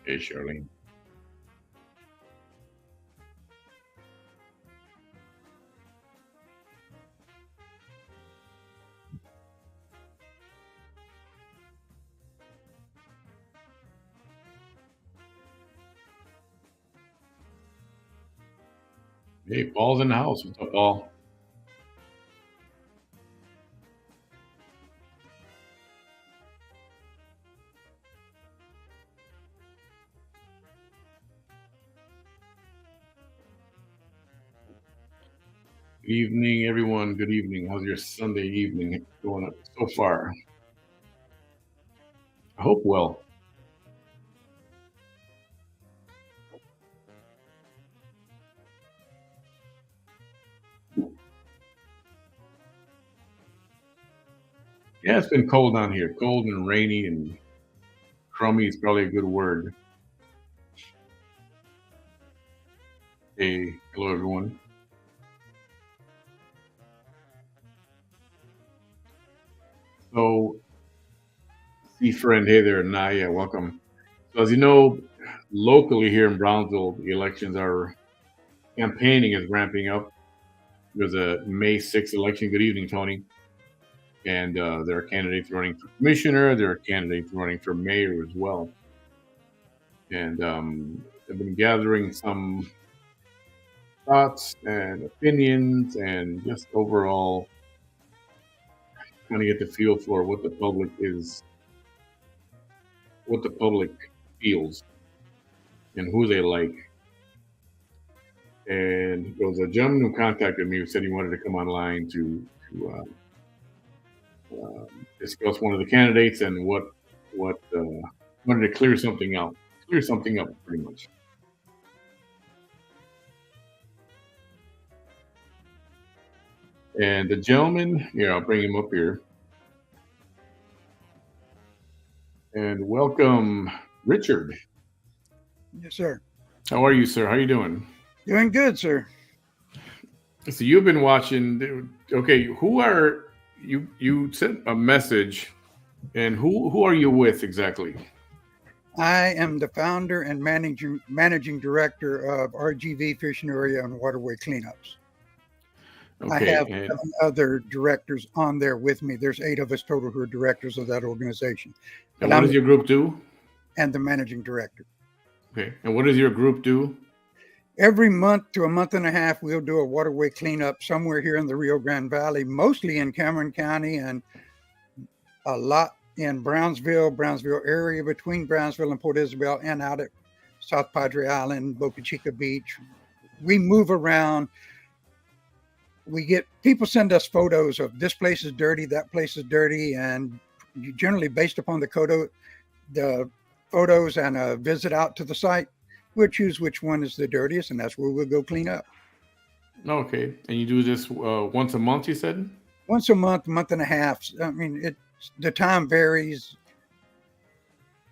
Hey, Charlene. Hey, Paul's in the house. What's up, Paul? Good evening, everyone. Good evening. How's your Sunday evening going up so far? I hope well. Yeah, it's been cold down here. Cold and rainy and crummy is probably a good word. Hey, hello, everyone. So, see friend, hey there, Naya, welcome. So, as you know, locally here in Brownsville, the elections are campaigning is ramping up. There's a May 6th election. Good evening, Tony. And there are candidates running for commissioner. There are candidates running for mayor as well. And I've been gathering some thoughts and opinions and just overall trying to get the feel for what the public is, what the public feels and who they like. And there was a gentleman who contacted me who said he wanted to come online to discuss one of the candidates and what wanted to clear something up, pretty much. And the gentleman, here, I'll bring him up here. And welcome, Richard. Yes, sir. How are you, sir? How are you doing? Doing good, sir. So you've been watching. Okay, who are you? You sent a message, and who are you with exactly? I am the founder and managing director of RGV Fishing Area and Waterway Cleanups. I Okay, have and 7 other directors on there with me. There's 8 of us total who are directors of that organization. But what I'm does your group do? and the managing director. Okay, and what does your group do? Every month to a month and a half, we'll do a waterway cleanup somewhere here in the Rio Grande Valley, mostly in Cameron County and a lot in Brownsville area between Brownsville and Port Isabel and out at South Padre Island, Boca Chica Beach. We move around. We get people send us photos of this place is dirty, that place is dirty, and generally based upon the photos and a visit out to the site, we'll choose which one is the dirtiest, and that's where we'll go clean up. Okay, and you do this once a month, you said? Once a month and a half. I mean, the time varies,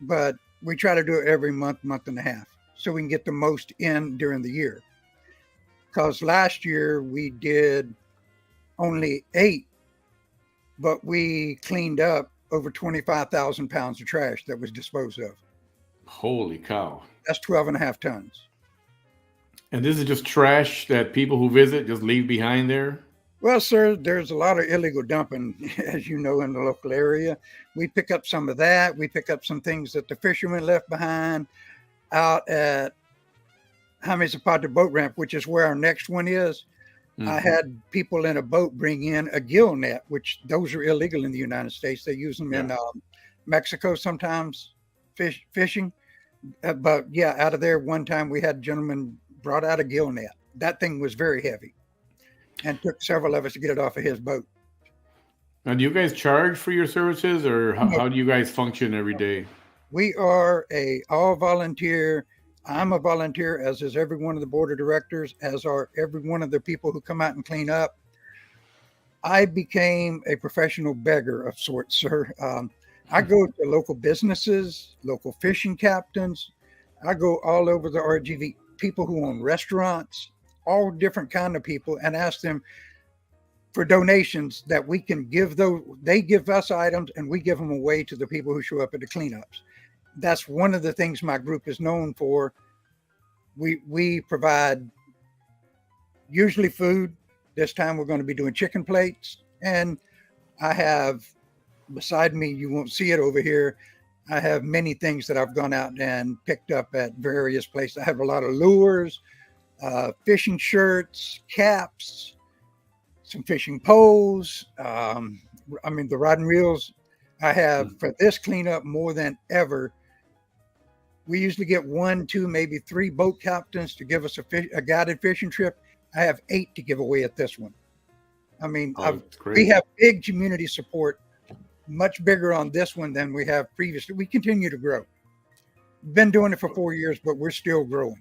but we try to do it every month and a half, so we can get the most in during the year. Because last year we did only 8, but we cleaned up over 25,000 pounds of trash that was disposed of. Holy cow. That's 12 and a half tons. And this is just trash that people who visit just leave behind there? Well, sir, there's a lot of illegal dumping, as you know, in the local area. We pick up some of that. We pick up some things that the fishermen left behind out at Jaime Zapata boat ramp, which is where our next one is. I had people in a boat bring in a gill net, which those are illegal in the United States. They use them in Mexico sometimes fishing. But yeah, out of there, one time we had a gentleman brought out a gill net. That thing was very heavy and took several of us to get it off of his boat. Now, do you guys charge for your services, or how do you guys function every day? We are a all volunteer. I'm a volunteer, as is every one of the board of directors, as are every one of the people who come out and clean up. I became a professional beggar of sorts, sir. I go to local businesses, local fishing captains. I go all over the RGV, people who own restaurants, all different kind of people, and ask them for donations that we can give. They give us items and we give them away to the people who show up at the cleanups. that's one of the things my group is known for. We provide usually food. This time we're going to be doing chicken plates. And I have beside me, you won't see it over here, I have many things that I've gone out and picked up at various places. I have a lot of lures, fishing shirts, caps, some fishing poles. The rod and reels I have for this cleanup more than ever. We usually get 1, 2, maybe 3 boat captains to give us a guided fishing trip. I have 8 to give away at this one. We have big community support, much bigger on this one than we have previously. We continue to grow. Been doing it for 4 years, but we're still growing.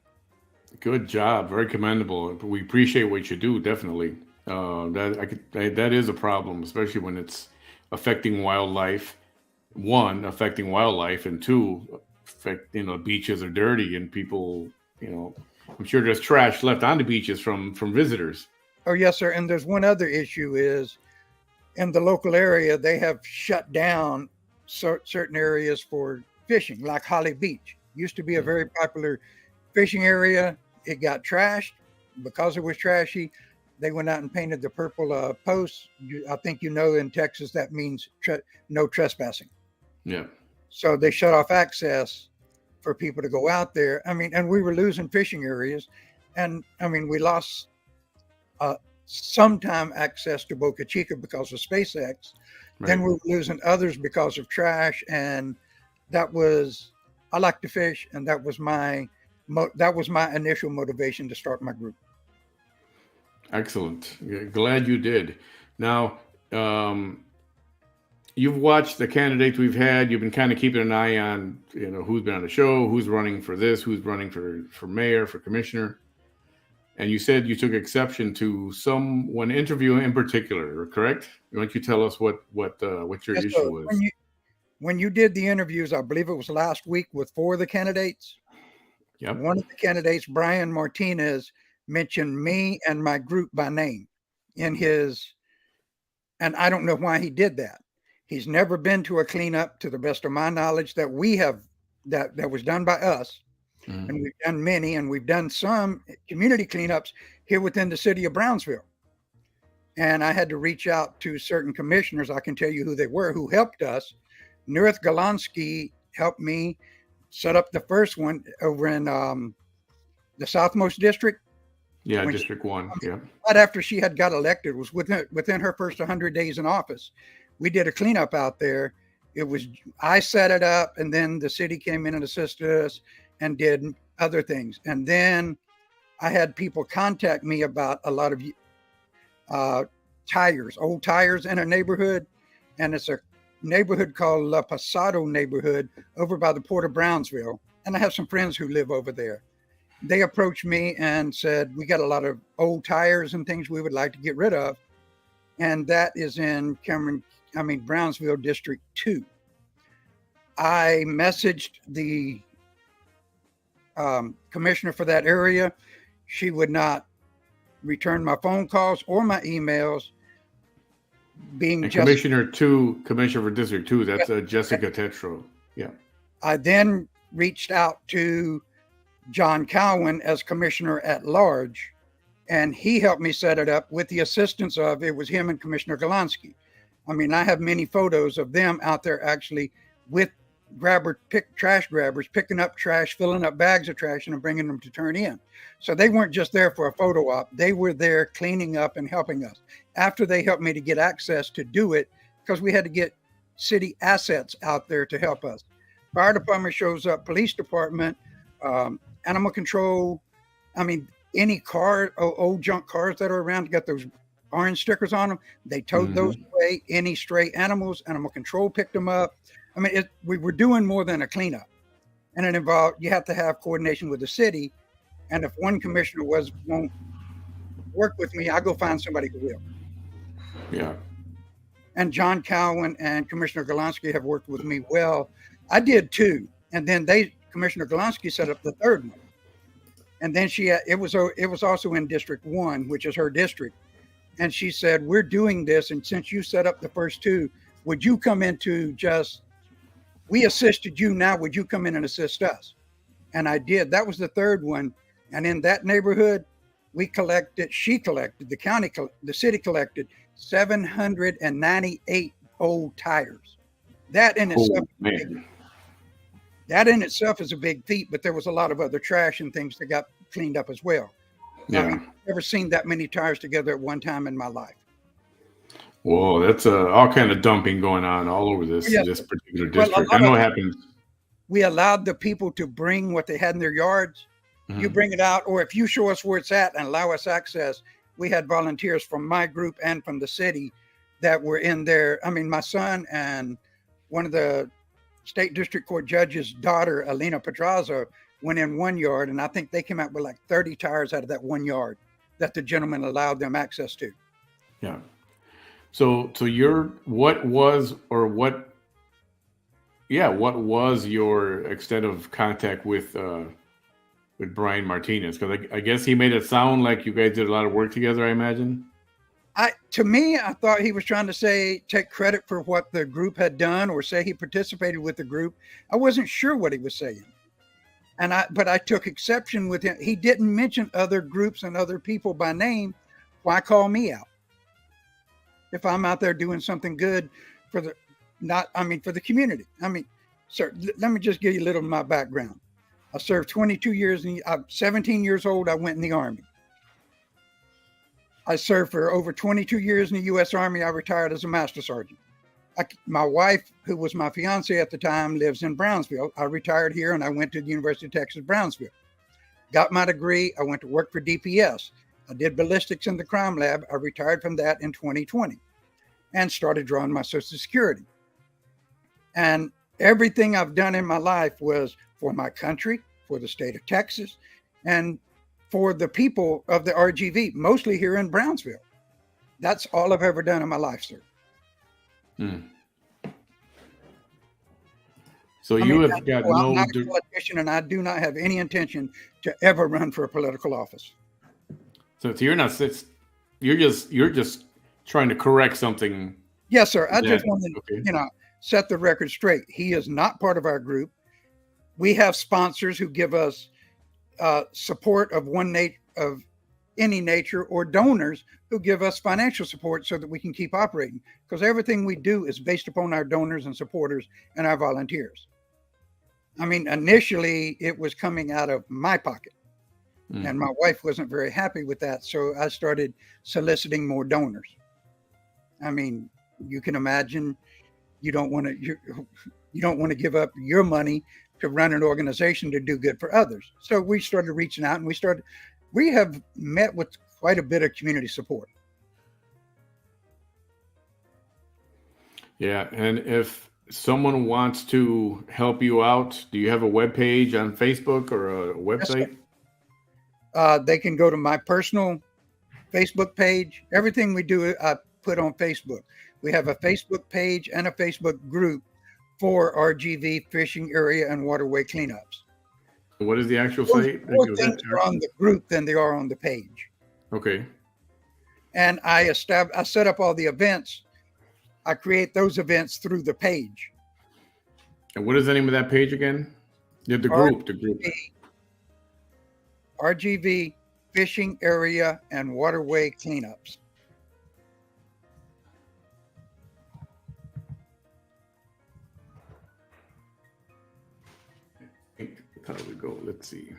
Good job. Very commendable. We appreciate what you do. Definitely. That is a problem, especially when it's affecting wildlife. 1, affecting wildlife, and 2, beaches are dirty and people, I'm sure there's trash left on the beaches from visitors. Oh, yes, sir. And there's one other issue is in the local area, they have shut down certain areas for fishing, like Holly Beach. Used to be a very popular fishing area. It got trashed. Because it was trashy, they went out and painted the purple posts. I think in Texas, that means no trespassing. Yeah. So they shut off access for people to go out there. And we were losing fishing areas. And we lost sometime access to Boca Chica because of SpaceX. Right. Then we were losing others because of trash. And I like to fish. And that was my initial motivation to start my group. Excellent. Glad you did. Now, you've watched the candidates we've had. You've been kind of keeping an eye on, who's been on the show, who's running for this, who's running for mayor, for commissioner. And you said you took exception to one interview in particular, correct? Why don't you tell us what your issue was? When you did the interviews, I believe it was last week with 4 of the candidates. Yep. One of the candidates, Brian Martinez, mentioned me and my group by name and I don't know why he did that. He's never been to a cleanup, to the best of my knowledge, that we have that was done by us. Mm-hmm. And we've done many, and we've done some community cleanups here within the city of Brownsville. And I had to reach out to certain commissioners. I can tell you who they were, who helped us. Nurith Galansky helped me set up the first one over in the Southmost District. Yeah, District 1. Yeah. Right after she had got elected, was within her first 100 days in office. We did a cleanup out there. I set it up, and then the city came in and assisted us and did other things. And then I had people contact me about a lot of old tires in a neighborhood. And it's a neighborhood called La Pasado neighborhood over by the Port of Brownsville. And I have some friends who live over there. They approached me and said, we got a lot of old tires and things we would like to get rid of. And that is in Brownsville District 2. I messaged the commissioner for that area. She would not return my phone calls or my emails. Commissioner for District 2, that's Jessica Tetro. Yeah. I then reached out to John Cowan as commissioner at large, and he helped me set it up with the assistance of, it was him and Commissioner Galansky. I have many photos of them out there actually with trash grabbers, picking up trash, filling up bags of trash and bringing them to turn in. So they weren't just there for a photo op. They were there cleaning up and helping us. After they helped me to get access to do it, because we had to get city assets out there to help us. Fire department shows up, police department, animal control. Any car, old junk cars that are around, got those orange stickers on them. They towed those away. Any stray animals, animal control picked them up. We were doing more than a cleanup, and it involved, you have to have coordination with the city. And if one commissioner won't work with me, I'll go find somebody who will. Yeah. And John Cowan and Commissioner Galansky have worked with me well. I did 2, and then Commissioner Galansky set up the 3rd one. And then it was also in District 1, which is her district. And she said, we're doing this, and since you set up the first 2, would you come into just We assisted you. Now would you come in and assist us? And I did. That was the third one. And in that neighborhood, she collected, the city collected 798 old tires. That in Oh itself, man. that in itself is a big feat, but there was a lot of other trash and things that got cleaned up as well. Yeah. I mean, I've never seen that many tires together at one time in my life. Whoa, that's all kind of dumping going on all over this Yes. this particular Well, district. I know it happens. we allowed the people to bring what they had in their yards. You Mhm. bring it out, or if you show us where it's at and allow us access, we had volunteers from my group and from the city that were in there. I mean, my son and one of the state district court judge's daughter, Alina Pedraza, went in one yard, and I think they came out with like 30 tires out of that one yard that the gentleman allowed them access to. Yeah. So what was your extent of contact with Brian Martinez? Because I guess he made it sound like you guys did a lot of work together, I imagine. To me, I thought he was trying to take credit for what the group had done or say he participated with the group. I wasn't sure what he was saying. But I took exception with him. He didn't mention other groups and other people by name. Why call me out? If I'm out there doing something good for the community. I mean, sir, let me just give you a little of my background. I served 22 years. I'm 17 years old. I went in the Army. I served for over 22 years in the U.S. Army. I retired as a master sergeant. My wife, who was my fiance at the time, lives in Brownsville. I retired here and I went to the University of Texas, Brownsville. Got my degree. I went to work for DPS. I did ballistics in the crime lab. I retired from that in 2020 and started drawing my Social Security. And everything I've done in my life was for my country, for the state of Texas, and for the people of the RGV, mostly here in Brownsville. That's all I've ever done in my life, sir. So you have got no. I'm not a politician, and I do not have any intention to ever run for a political office. So you're not. You're just trying to correct something. Yes, sir. I just want to, set the record straight. He is not part of our group. We have sponsors who give us support of any nature, or donors who give us financial support so that we can keep operating. Because everything we do is based upon our donors and supporters and our volunteers. I mean, initially it was coming out of my pocket, and my wife wasn't very happy with that. So I started soliciting more donors. I mean, you can imagine you don't want to give up your money to run an organization to do good for others. So we started reaching out, and we have met with quite a bit of community support. Yeah. And if someone wants to help you out, do you have a web page on Facebook or a website? Yes, they can go to my personal Facebook page. Everything we do, I put on Facebook. We have a Facebook page and a Facebook group for RGV fishing area and waterway cleanups. What is the actual site? More things are on the group than they are on the page. Okay. And I set up all the events. I create those events through the page. And what is the name of that page again? Yeah, the group. RGV fishing area and waterway cleanups. How do we go? Let's see.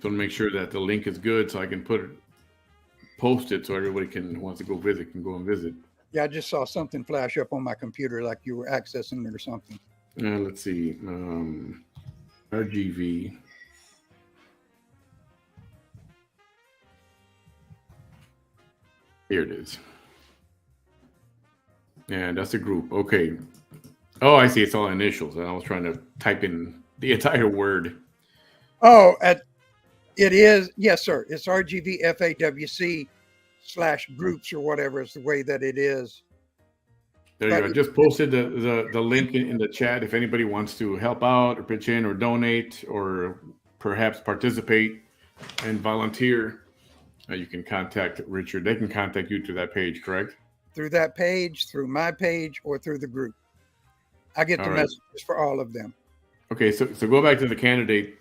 So to make sure that the link is good, so I can post it so everybody who wants to go visit can go and visit. Yeah, I just saw something flash up on my computer like you were accessing it or something. Let's see. RGV. Here it is. Yeah, that's the group. Okay. Oh, I see. It's all initials. I was trying to type in the entire word. Oh, it is. Yes, sir. It's RGVFAWC/groups or whatever is the way that it is. There you go. I just posted the link in the chat. If anybody wants to help out or pitch in or donate or perhaps participate and volunteer, you can contact Richard. They can contact you through that page, correct? Through that page, through my page, or through the group. I get All the right. messages for all of them. Okay. So go back to the candidate.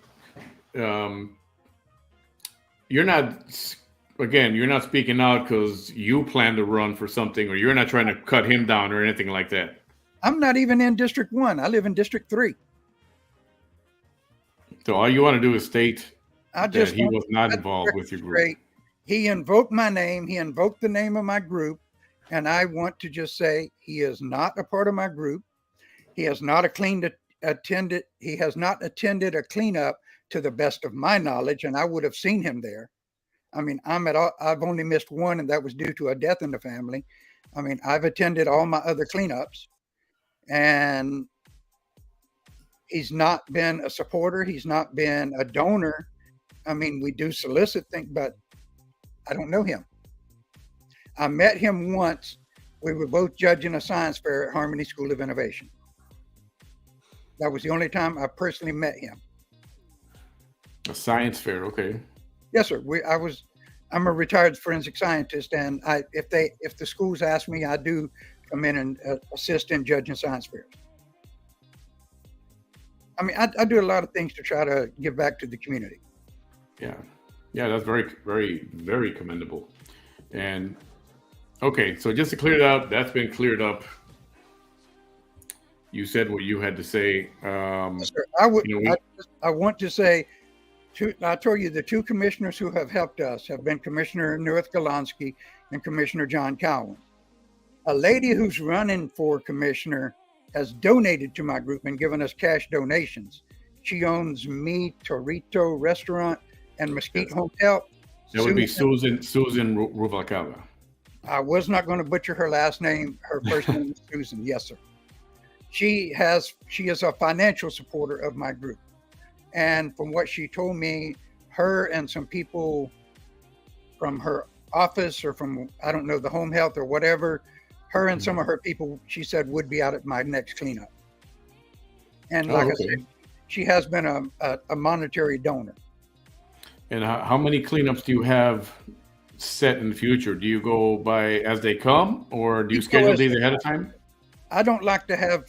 Um, you're not, again, you're not speaking out because you plan to run for something, or you're not trying to cut him down or anything like that. I'm not even in District 1. I live in District 3. So all you want to do is state I that just he want was to not set the involved record with your group. straight. He invoked my name. He invoked the name of my group. And I want to just say he is not a part of my group. He has not attended. He has not attended a cleanup to the best of my knowledge, and I would have seen him there. I mean, I've only missed one, and that was due to a death in the family. I mean, I've attended all my other cleanups, and he's not been a supporter. He's not been a donor. I mean, we do solicit things, but I don't know him. I met him once. We were both judging a science fair at Harmony School of Innovation. That was the only time I personally met him. A science fair, okay. Yes, sir. I'm a retired forensic scientist, and if the schools ask me, I do come in and assist in judging science fairs. I mean, I do a lot of things to try to give back to the community. Yeah. Yeah, that's very, very, very commendable. And okay, so just to clear it up, that's been cleared up. You said what you had to say. Yes, sir. I want to say, I told you the two commissioners who have helped us have been Commissioner North Golonsky and Commissioner John Cowan. A lady who's running for commissioner has donated to my group and given us cash donations. She owns Mi Torito Restaurant and Mesquite Hotel. That would be Susan Ruvalcaba. I was not going to butcher her last name. Her first name is Susan. Yes, sir. She is a financial supporter of my group. And from what she told me, her and some people from her office or from, I don't know, the home health or whatever, her and some of her people, she said, would be out at my next cleanup. And like I said, she has been a monetary donor. And how many cleanups do you have set in the future? Do you go by as they come, or do you schedule these ahead of time? I don't like to have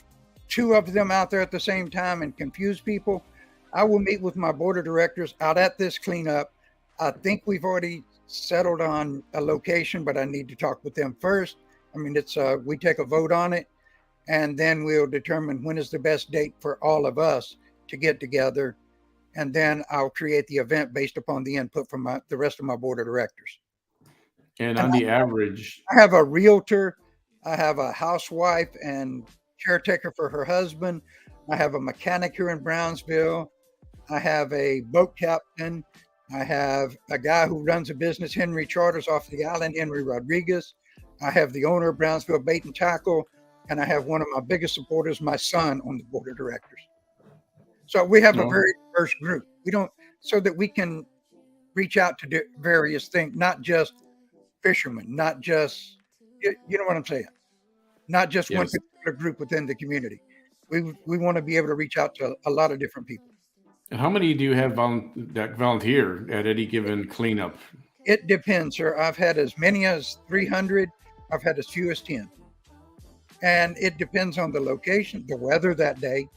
two of them out there at the same time and confuse people. I will meet with my board of directors out at this cleanup. I think we've already settled on a location, but I need to talk with them first. I mean, we take a vote on it, and then we'll determine when is the best date for all of us to get together. And then I'll create the event based upon the input from the rest of my board of directors. And on the average, I have a realtor, I have a housewife and caretaker for her husband. I have a mechanic here in Brownsville. I have a boat captain. I have a guy who runs a business, Henry Charters, off the island, Henry Rodriguez. I have the owner of Brownsville Bait and Tackle. And I have one of my biggest supporters, my son, on the board of directors. So we have a very diverse group. So that we can reach out to do various things, not just fishermen, not just, you know what I'm saying? Not just one particular group within the community. We want to be able to reach out to a lot of different people. And how many do you have that volunteer at any given cleanup? It depends, sir. I've had as many as 300. I've had as few as 10. And it depends on the location, the weather that day.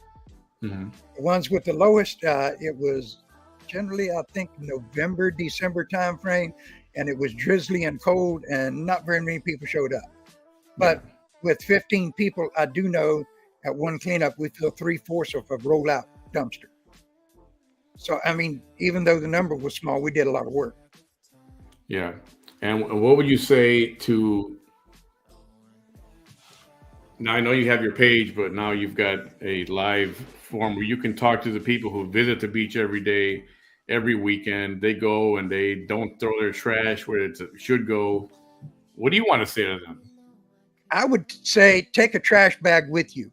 Mm-hmm. The ones with the lowest, it was generally, I think, November, December timeframe, and it was drizzly and cold, and not very many people showed up. But with 15 people, I do know at one cleanup, we fill 3/4 of a rollout dumpster. So, I mean, even though the number was small, we did a lot of work. Yeah. And what would you say to, now I know you have your page, but now you've got a live form where you can talk to the people who visit the beach every day, every weekend. They go and they don't throw their trash where it should go. What do you want to say to them? I would say take a trash bag with you.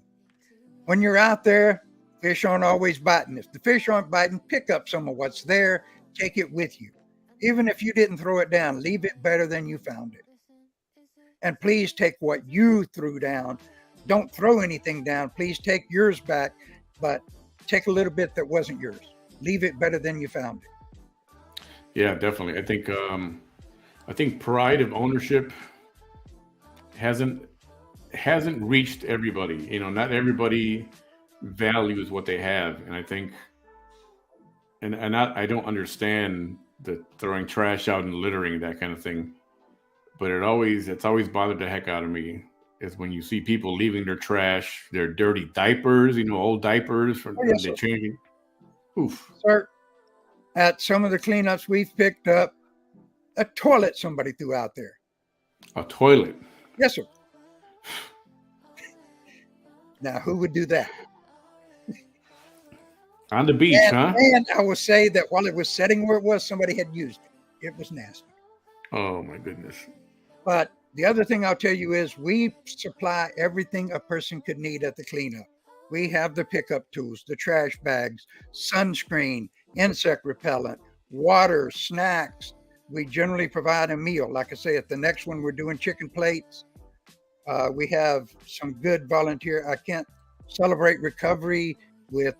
When you're out there, fish aren't always biting. If the fish aren't biting, pick up some of what's there, take it with you. Even if you didn't throw it down, leave it better than you found it. And please take what you threw down. Don't throw anything down. Please take yours back, but take a little bit that wasn't yours. Leave it better than you found it. Yeah, definitely. I think pride of ownership hasn't hasn't reached everybody. Not everybody values what they have, and I think, and I don't understand the throwing trash out and littering, that kind of thing. But it's always bothered the heck out of me is when you see people leaving their trash, their dirty diapers, old diapers from Oh, yes, they're sir. changing. Oof, Sir, at some of the cleanups we've picked up a toilet somebody threw out there. a toilet. Yes, sir. Now, who would do that? On the beach, huh? And I will say that while it was sitting where it was, somebody had used it. It was nasty. Oh my goodness. But the other thing I'll tell you is we supply everything a person could need at the cleanup. We have the pickup tools, the trash bags, sunscreen, insect repellent, water, snacks. We generally provide a meal. Like I say, at the next one, we're doing chicken plates. We have some good volunteer. I can't celebrate recovery with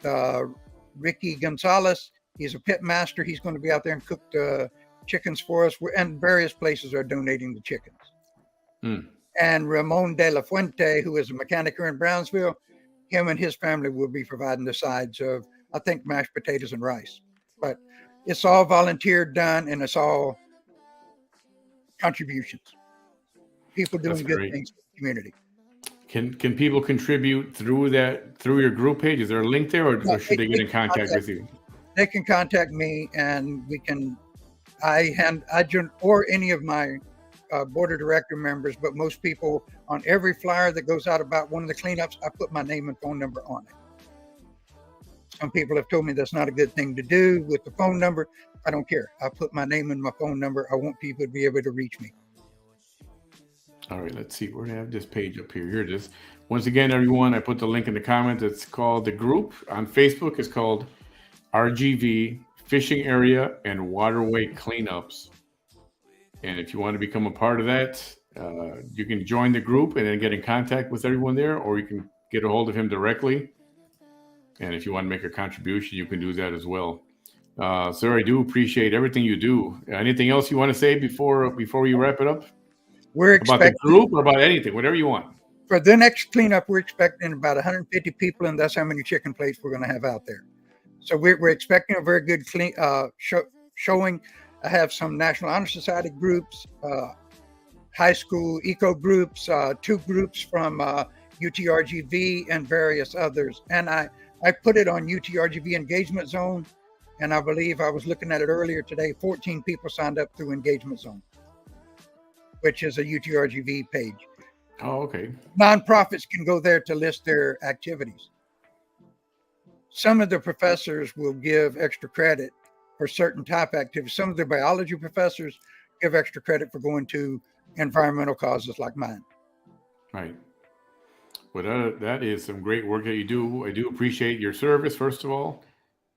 Ricky Gonzalez. He's a pit master. He's going to be out there and cook the chickens for us. And various places are donating the chickens. And Ramon de la Fuente, who is a mechanic here in Brownsville, him and his family will be providing the sides of, I think, mashed potatoes and rice. But it's all volunteer done, and it's all contributions. People doing good things for the community. Can people contribute through your group page? Is there a link there, or should they get in contact with you? They can contact me, and or any of my board of director members. But most people, on every flyer that goes out about one of the cleanups, I put my name and phone number on it. Some people have told me that's not a good thing to do with the phone number. I don't care. I put my name and my phone number. I want people to be able to reach me. All right, let's see. We're going to have this page up here. Here it is. Once again, everyone, I put the link in the comments. It's called the group on Facebook. It's called RGV Fishing Area and Waterway Cleanups. And if you want to become a part of that, you can join the group and then get in contact with everyone there, or you can get a hold of him directly. And if you want to make a contribution, you can do that as well. Sir, I do appreciate everything you do. Anything else you want to say before we wrap it up? We're expecting, about the group or about anything, whatever you want. For the next cleanup, we're expecting about 150 people, and that's how many chicken plates we're going to have out there. So we're expecting a very good showing. I have some National Honor Society groups, high school eco groups, 2 groups from UTRGV, and various others. And I put it on UTRGV Engagement Zone, and I believe I was looking at it earlier today. 14 people signed up through Engagement Zone, which is a UTRGV page. Oh, okay. Nonprofits can go there to list their activities. Some of the professors will give extra credit for certain type activities. Some of the biology professors give extra credit for going to environmental causes like mine. Right. Well, that is some great work that you do. I do appreciate your service, first of all,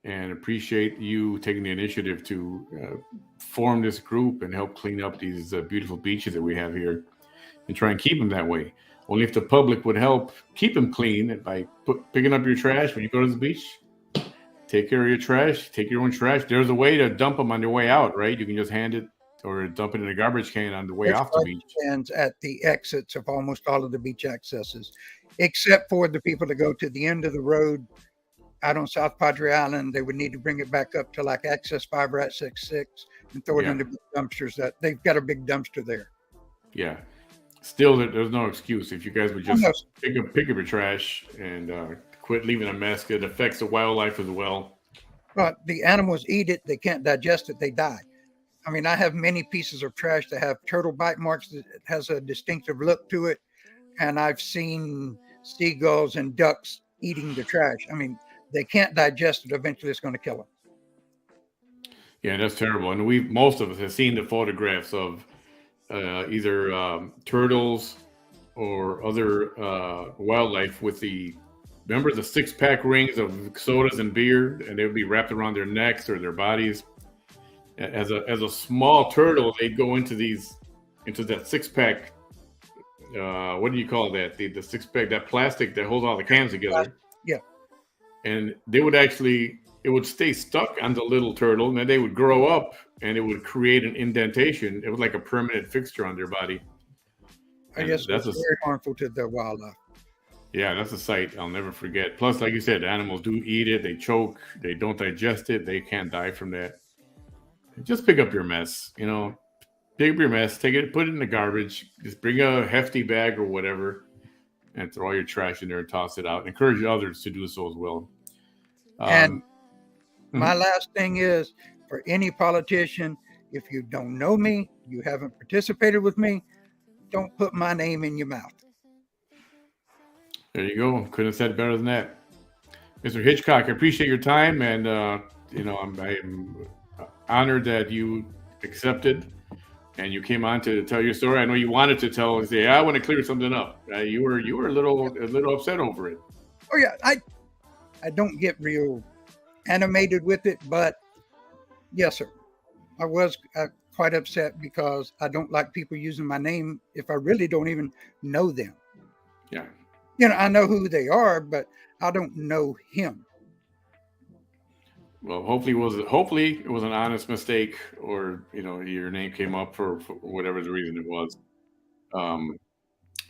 and appreciate you taking the initiative to form this group and help clean up these beautiful beaches that we have here and try and keep them that way. Only if the public would help keep them clean by picking up your trash when you go to the beach. Take care of your trash. Take your own trash. There's a way to dump them on your way out, right? You can just hand it or dump it in a garbage can on the way off the beach. Stands at the exits of almost all of the beach accesses, except for the people that go to the end of the road out on South Padre Island. They would need to bring it back up to like access 5 or access 6 and throw it into big dumpsters. That they've got a big dumpster there. Yeah. Still, there's no excuse. If you guys would just pick up your trash and quit leaving a mess, it affects the wildlife as well. But the animals eat it. They can't digest it. They die. I mean, I have many pieces of trash that have turtle bite marks that has a distinctive look to it. And I've seen seagulls and ducks eating the trash. I mean, they can't digest it. Eventually, it's going to kill them. Yeah, that's terrible. And most of us have seen the photographs of either turtles or other wildlife with remember the 6-pack rings of sodas and beer, and they would be wrapped around their necks or their bodies. As a small turtle, they'd go into that 6-pack. What do you call that? The 6-pack, that plastic that holds all the cans together. Yeah. And it would stay stuck on the little turtle, and then they would grow up and it would create an indentation. It was like a permanent fixture on their body. And Yes, that's it's a very harmful to the wildlife. yeah, that's a sight I'll never forget. Plus, like you said, the animals do eat it. They choke. They don't digest it. They can't die from that. Just pick up your mess. Pick up your mess. Take it. Put it in the garbage. Just bring a hefty bag or whatever, and throw all your trash in there and toss it out. Encourage others to do so as well. And my Mhm. last thing is for any politician, if you don't know me, you haven't participated with me, don't put my name in your mouth. There you go. Couldn't have said it better than that. Mr. Hitchcock, I appreciate your time, and I'm honored that you accepted and you came on to tell your story. I know you wanted to tell and say, I want to clear something up. You were a little upset over it. Oh yeah, I don't get real animated with it, but yes, sir, I was quite upset because I don't like people using my name if I really don't even know them. Yeah. I know who they are, but I don't know him. Well, hopefully it was an honest mistake, or your name came up for whatever the reason it was. Um,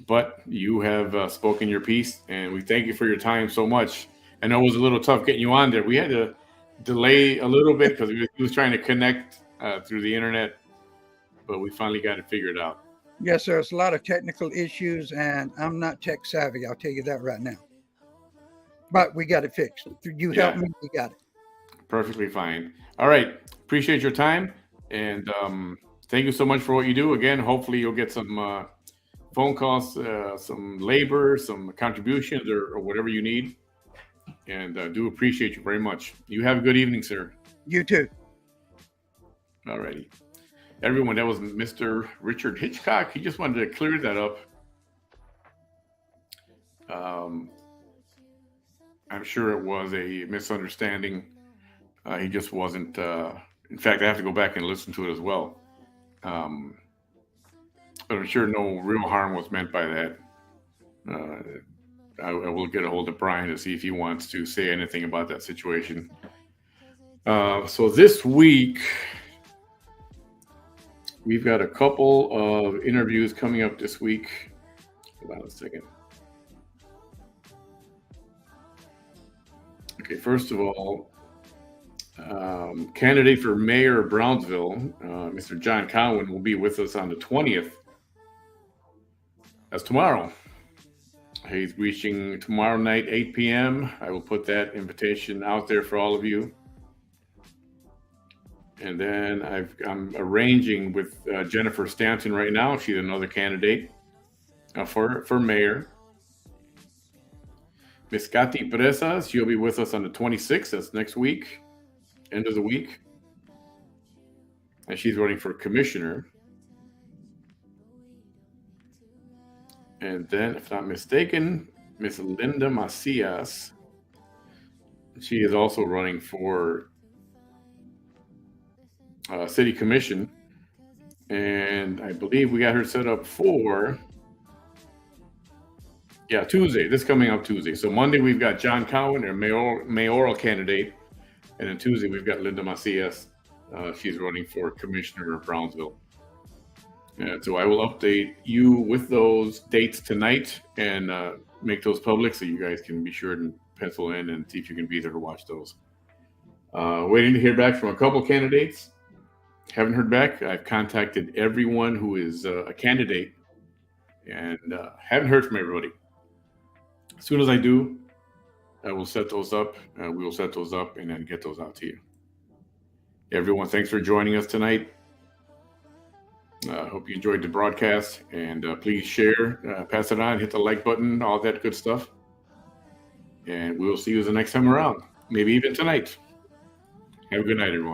but you have spoken your piece, and we thank you for your time so much. I know it was a little tough getting you on there. We had to delay a little bit because we was trying to connect through the internet, but we finally got it figured out. Yes, there's a lot of technical issues, and I'm not tech savvy. I'll tell you that right now. But we got it fixed. You helped Yeah, me. We got it. perfectly fine. All right, appreciate your time, and thank you so much for what you do. Again, hopefully you'll get some phone calls, some labor, some contributions, or whatever you need. And do appreciate you very much. You have a good evening, sir. You too. All righty. Everyone, that was Mr. Richard Hitchcock. He just wanted to clear that up. I'm sure it was a misunderstanding. He just wasn't. In fact, I have to go back and listen to it as well. Um, but I'm sure no real harm was meant by that. Uh, I will get a hold of Brian to see if he wants to say anything about that situation. So this week, we've got a couple of interviews coming up this week. Hold on a second. Okay, first of all, candidate for mayor of Brownsville, Mr. John Cowan, will be with us on the 20th. That's tomorrow. He's reaching tomorrow night, 8 p.m. I will put that invitation out there for all of you. And then I'm arranging with Jennifer Stanton right now. She's another candidate for mayor. Miss Katy Presas, she'll be with us on the 26th. That's next week, end of the week. And she's running for commissioner. And then, if not mistaken, Miss Linda Macias. She is also running for city commission. And I believe we got her set up for Tuesday. This coming up Tuesday. So Monday we've got John Cowan, a mayoral candidate. And then Tuesday we've got Linda Macias. She's running for commissioner of Brownsville. So I will update you with those dates tonight and make those public so you guys can be sure to pencil in and see if you can be there to watch those. Waiting to hear back from a couple candidates. Haven't heard back. I've contacted everyone who is a candidate and haven't heard from everybody. As soon as I do, I will set those up. We will set those up and then get those out to you. Everyone, thanks for joining us tonight. Hope you enjoyed the broadcast, and please share, pass it on, hit the like button, all that good stuff. And we will see you the next time around, maybe even tonight. Have a good night, everyone.